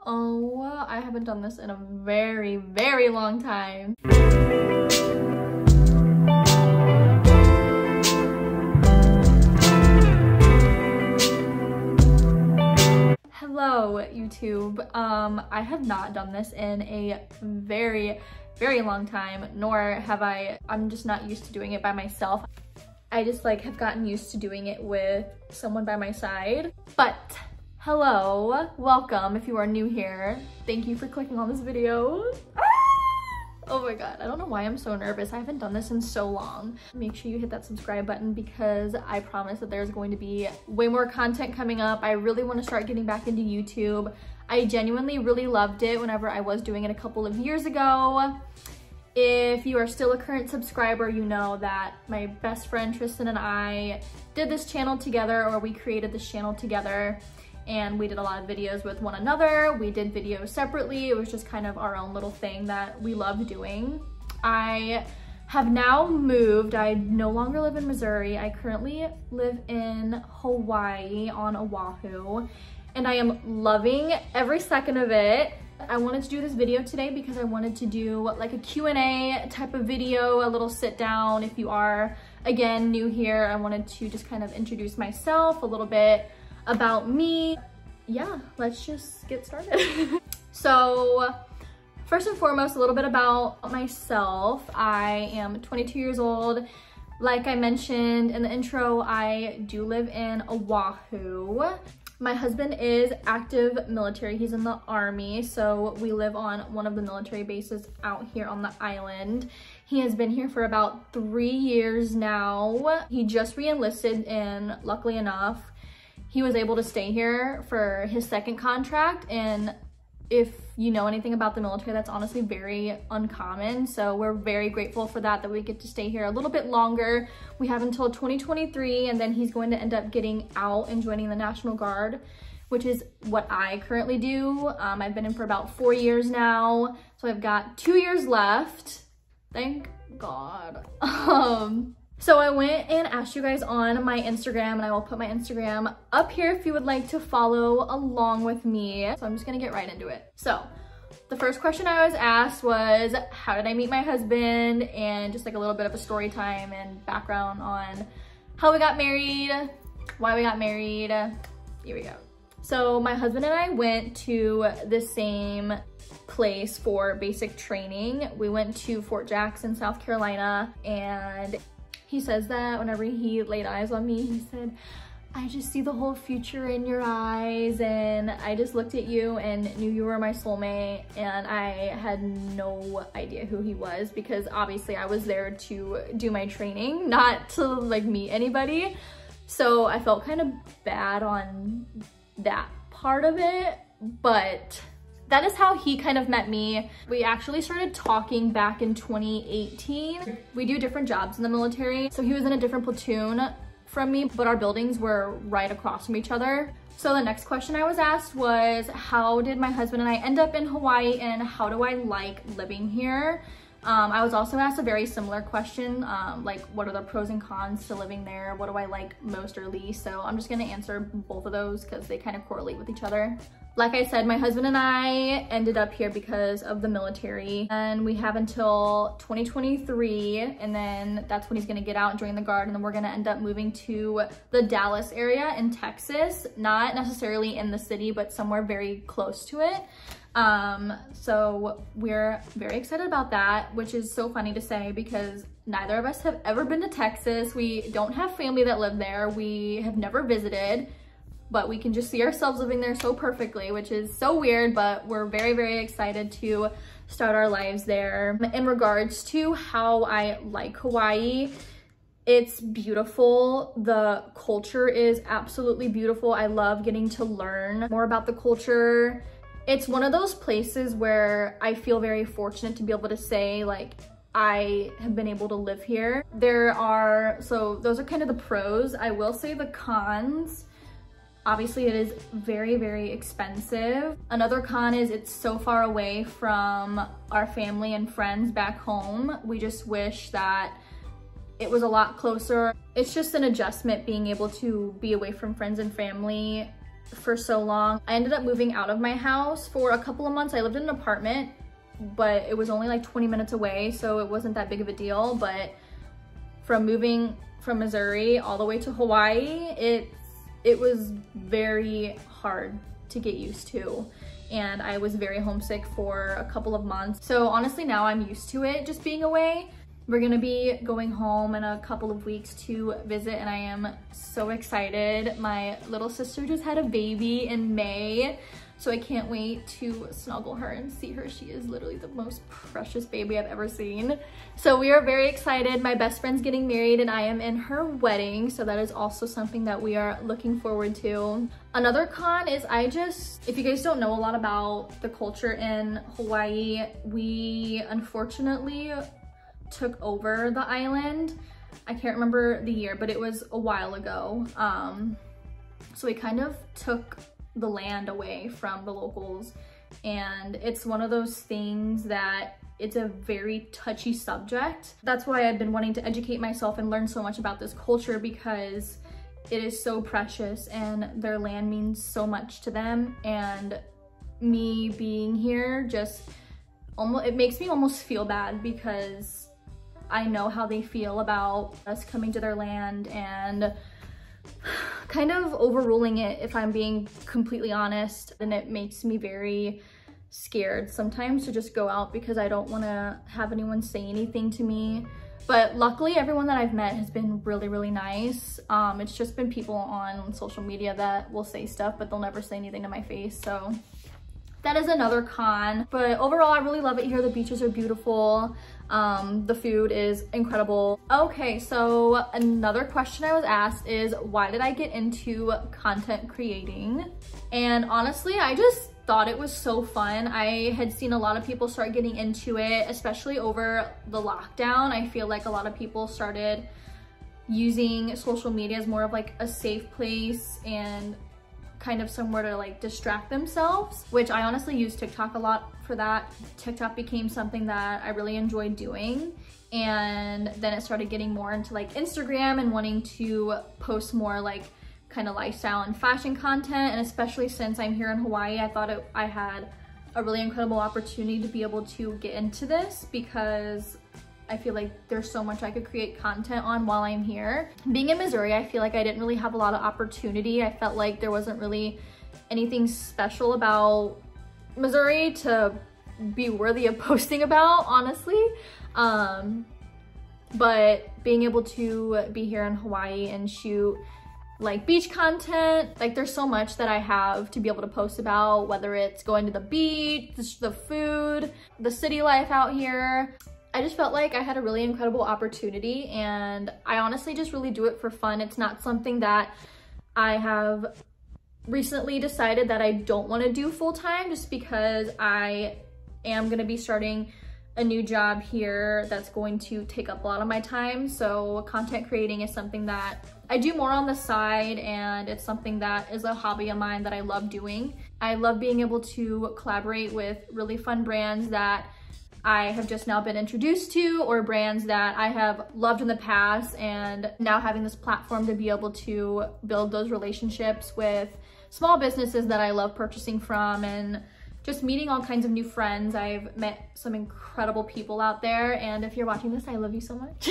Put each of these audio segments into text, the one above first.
Oh, I haven't done this in a very, very long time. Hello, YouTube. I have not done this in a very, very long time, nor have I'm just not used to doing it by myself. I just like have gotten used to doing it with someone by my side. But hello, welcome if you are new here. Thank you for clicking on this video. Oh my god, I don't know why I'm so nervous. I haven't done this in so long. Make sure you hit that subscribe button because I promise that there's going to be way more content coming up. I really want to start getting back into YouTube. I genuinely really loved it whenever I was doing it a couple of years ago. If you are still a current subscriber, you know that my best friend Tristan and I did this channel together, or we created this channel together. And we did a lot of videos with one another. We did videos separately. It was just kind of our own little thing that we loved doing. I have now moved. I no longer live in Missouri. I currently live in Hawaii on Oahu, and I am loving every second of it. I wanted to do this video today because I wanted to do like a Q&A type of video, a little sit down. If you are, again, new here, I wanted to just kind of introduce myself a little bit about me. Yeah, let's just get started. So first and foremost, a little bit about myself. I am 22 years old. Like I mentioned in the intro, I do live in Oahu. My husband is active military. He's in the Army, so we live on one of the military bases out here on the island. He has been here for about 3 years now. He just re-enlisted, and luckily enough, he was able to stay here for his second contract. And if you know anything about the military, that's honestly very uncommon. So we're very grateful for that we get to stay here a little bit longer. We have until 2023, and then he's going to end up getting out and joining the National Guard, which is what I currently do. I've been in for about 4 years now. So I've got 2 years left. Thank God. So I went and asked you guys on my Instagram, and I will put my Instagram up here if you would like to follow along with me. So I'm just gonna get right into it. So the first question I was asked was, how did I meet my husband? And just like a little bit of a story time and background on how we got married, why we got married. Here we go. So my husband and I went to the same place for basic training. We went to Fort Jackson, South Carolina, and he says that whenever he laid eyes on me, he said, I just see the whole future in your eyes. And I just looked at you and knew you were my soulmate. And I had no idea who he was, because obviously I was there to do my training, not to like meet anybody. So I felt kind of bad on that part of it, but that is how he kind of met me. We actually started talking back in 2018. We do different jobs in the military. So he was in a different platoon from me, but our buildings were right across from each other. So the next question I was asked was, how did my husband and I end up in Hawaii, and how do I like living here? I was also asked a very similar question, like what are the pros and cons to living there? What do I like most or least? So I'm just gonna answer both of those because they kind of correlate with each other. Like I said, my husband and I ended up here because of the military, and we have until 2023, and then that's when he's gonna get out and join the Guard, and then we're gonna end up moving to the Dallas area in Texas, not necessarily in the city, but somewhere very close to it. So we're very excited about that, which is so funny to say because neither of us have ever been to Texas. We don't have family that live there. We have never visited, but we can just see ourselves living there so perfectly, which is so weird, but we're very, very excited to start our lives there. In regards to how I like Hawaii, it's beautiful. The culture is absolutely beautiful. I love getting to learn more about the culture. It's one of those places where I feel very fortunate to be able to say, like, I have been able to live here. So those are kind of the pros. I will say the cons, obviously it is very, very expensive. Another con is it's so far away from our family and friends back home. We just wish that it was a lot closer. It's just an adjustment being able to be away from friends and family for so long. I ended up moving out of my house for a couple of months. I lived in an apartment, but it was only like 20 minutes away, so it wasn't that big of a deal. But from moving from Missouri all the way to Hawaii, it was very hard to get used to. And I was very homesick for a couple of months. So honestly, now I'm used to it just being away. We're gonna be going home in a couple of weeks to visit, and I am so excited. My little sister just had a baby in May, so I can't wait to snuggle her and see her. She is literally the most precious baby I've ever seen. So we are very excited. My best friend's getting married and I am in her wedding, so that is also something that we are looking forward to. Another con is if you guys don't know a lot about the culture in Hawaii, we unfortunately took over the island. I can't remember the year, but it was a while ago. So we kind of took the land away from the locals, and it's one of those things that it's a very touchy subject. That's why I've been wanting to educate myself and learn so much about this culture, because it is so precious and their land means so much to them. And me being here it makes me almost feel bad, because I know how they feel about us coming to their land and kind of overruling it, if I'm being completely honest. And it makes me very scared sometimes to just go out, because I don't want to have anyone say anything to me. But luckily, everyone that I've met has been really, really nice. It's just been people on social media that will say stuff, but they'll never say anything to my face. So that is another con. But overall, I really love it here. The beaches are beautiful. The food is incredible. Okay, so another question I was asked is, why did I get into content creating? And honestly, I just thought it was so fun. I had seen a lot of people start getting into it, especially over the lockdown. I feel like a lot of people started using social media as more of like a safe place and kind of somewhere to like distract themselves, which I honestly use TikTok a lot for that. TikTok became something that I really enjoyed doing, and then it started getting more into like Instagram and wanting to post more like kind of lifestyle and fashion content. And especially since I'm here in Hawaii, I thought I had a really incredible opportunity to be able to get into this, because I feel like there's so much I could create content on while I'm here. Being in Missouri, I feel like I didn't really have a lot of opportunity. I felt like there wasn't really anything special about Missouri to be worthy of posting about, honestly. But being able to be here in Hawaii and shoot like beach content, like there's so much that I have to be able to post about, whether it's going to the beach, the food, the city life out here. I just felt like I had a really incredible opportunity, and I honestly just really do it for fun. It's not something that I have recently decided that I don't want to do full-time, just because I am going to be starting a new job here that's going to take up a lot of my time. So content creating is something that I do more on the side, and it's something that is a hobby of mine that I love doing. I love being able to collaborate with really fun brands that I have just now been introduced to, or brands that I have loved in the past, and now having this platform to be able to build those relationships with small businesses that I love purchasing from, and just meeting all kinds of new friends. I've met some incredible people out there, and if you're watching this, I love you so much.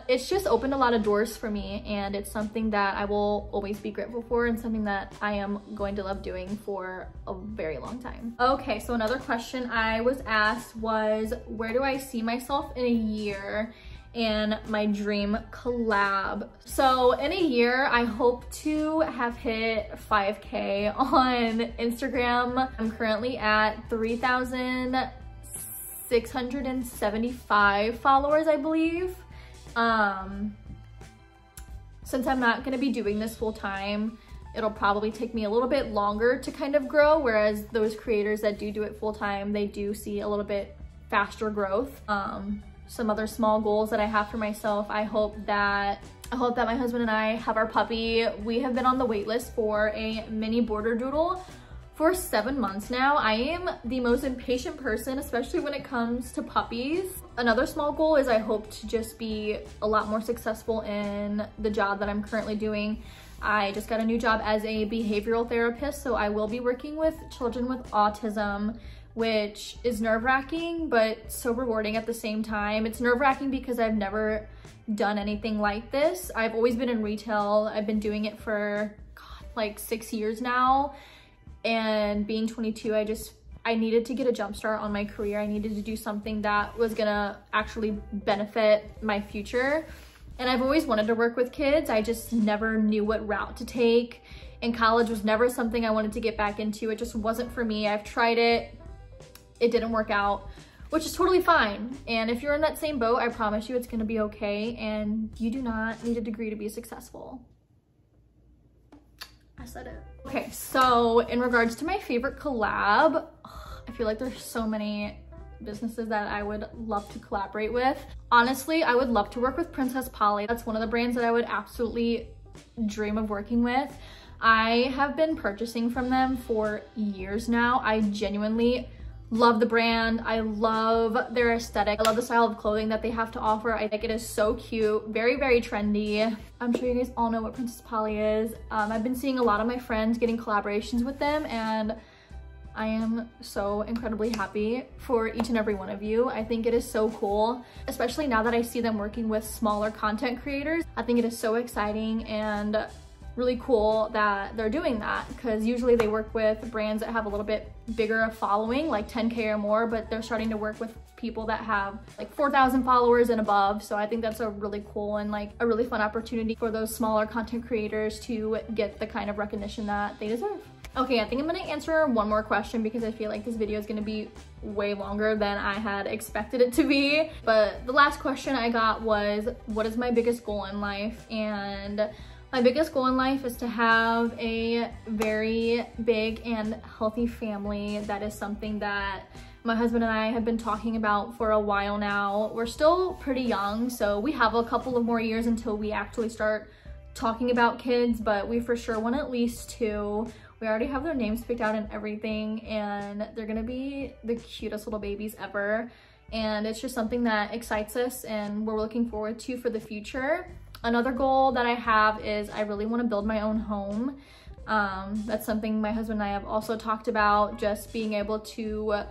It's just opened a lot of doors for me, and it's something that I will always be grateful for, and something that I am going to love doing for a very long time. Okay, so another question I was asked was, where do I see myself in a year in my dream collab? So in a year, I hope to have hit 5K on Instagram. I'm currently at 3,675 followers, I believe. Since I'm not gonna be doing this full time, it'll probably take me a little bit longer to kind of grow, whereas those creators that do it full time, they do see a little bit faster growth. Some other small goals that I have for myself, I hope that my husband and I have our puppy. We have been on the wait list for a mini border doodle for 7 months now. I am the most impatient person, especially when it comes to puppies. Another small goal is I hope to just be a lot more successful in the job that I'm currently doing. I just got a new job as a behavioral therapist, so I will be working with children with autism, which is nerve-wracking, but so rewarding at the same time. It's nerve-wracking because I've never done anything like this. I've always been in retail. I've been doing it for, God, like 6 years now. And being 22, I needed to get a jump start on my career. I needed to do something that was gonna actually benefit my future. And I've always wanted to work with kids. I just never knew what route to take. And college was never something I wanted to get back into. It just wasn't for me. I've tried it. It didn't work out, which is totally fine. And if you're in that same boat, I promise you it's gonna be okay. And you do not need a degree to be successful. I said it. Okay, so in regards to my favorite collab, I feel like there's so many businesses that I would love to collaborate with. Honestly, I would love to work with Princess Polly. That's one of the brands that I would absolutely dream of working with. I have been purchasing from them for years now. I genuinely love the brand. I love their aesthetic. I love the style of clothing that they have to offer. I think it is so cute, very, very trendy. I'm sure you guys all know what Princess Polly is. I've been seeing a lot of my friends getting collaborations with them, and I am so incredibly happy for each and every one of you. I think it is so cool, especially now that I see them working with smaller content creators. I think it is so exciting and really cool that they're doing that, because usually they work with brands that have a little bit bigger a following, like 10K or more, but they're starting to work with people that have like 4,000 followers and above. So I think that's a really cool and like a really fun opportunity for those smaller content creators to get the kind of recognition that they deserve. Okay, I think I'm gonna answer one more question because I feel like this video is gonna be way longer than I had expected it to be. But the last question I got was, what is my biggest goal in life? And my biggest goal in life is to have a very big and healthy family. That is something that my husband and I have been talking about for a while now. We're still pretty young, so we have a couple of more years until we actually start talking about kids, but we for sure want at least 2. We already have their names picked out and everything, and they're gonna be the cutest little babies ever. And it's just something that excites us and we're looking forward to for the future. Another goal that I have is I really want to build my own home. That's something my husband and I have also talked about, just being able to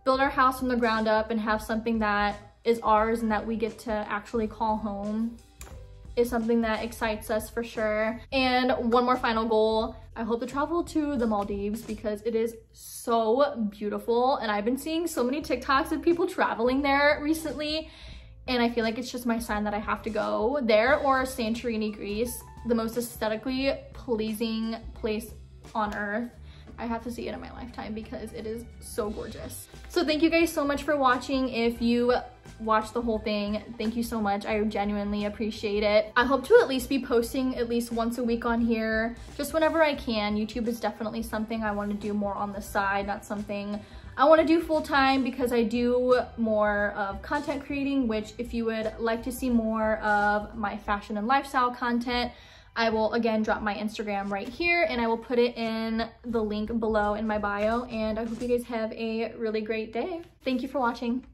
build our house from the ground up and have something that is ours and that we get to actually call home is something that excites us for sure. And one more final goal, I hope to travel to the Maldives because it is so beautiful. And I've been seeing so many TikToks of people traveling there recently. And I feel like it's just my sign that I have to go there, or Santorini, Greece, the most aesthetically pleasing place on earth. I have to see it in my lifetime because it is so gorgeous. So thank you guys so much for watching. If you watched the whole thing, thank you so much. I genuinely appreciate it. I hope to at least be posting at least once a week on here, just whenever I can. YouTube is definitely something I want to do more on the side, not something I want to do full-time, because I do more of content creating, which if you would like to see more of my fashion and lifestyle content, I will again drop my Instagram right here and I will put it in the link below in my bio. And I hope you guys have a really great day. Thank you for watching.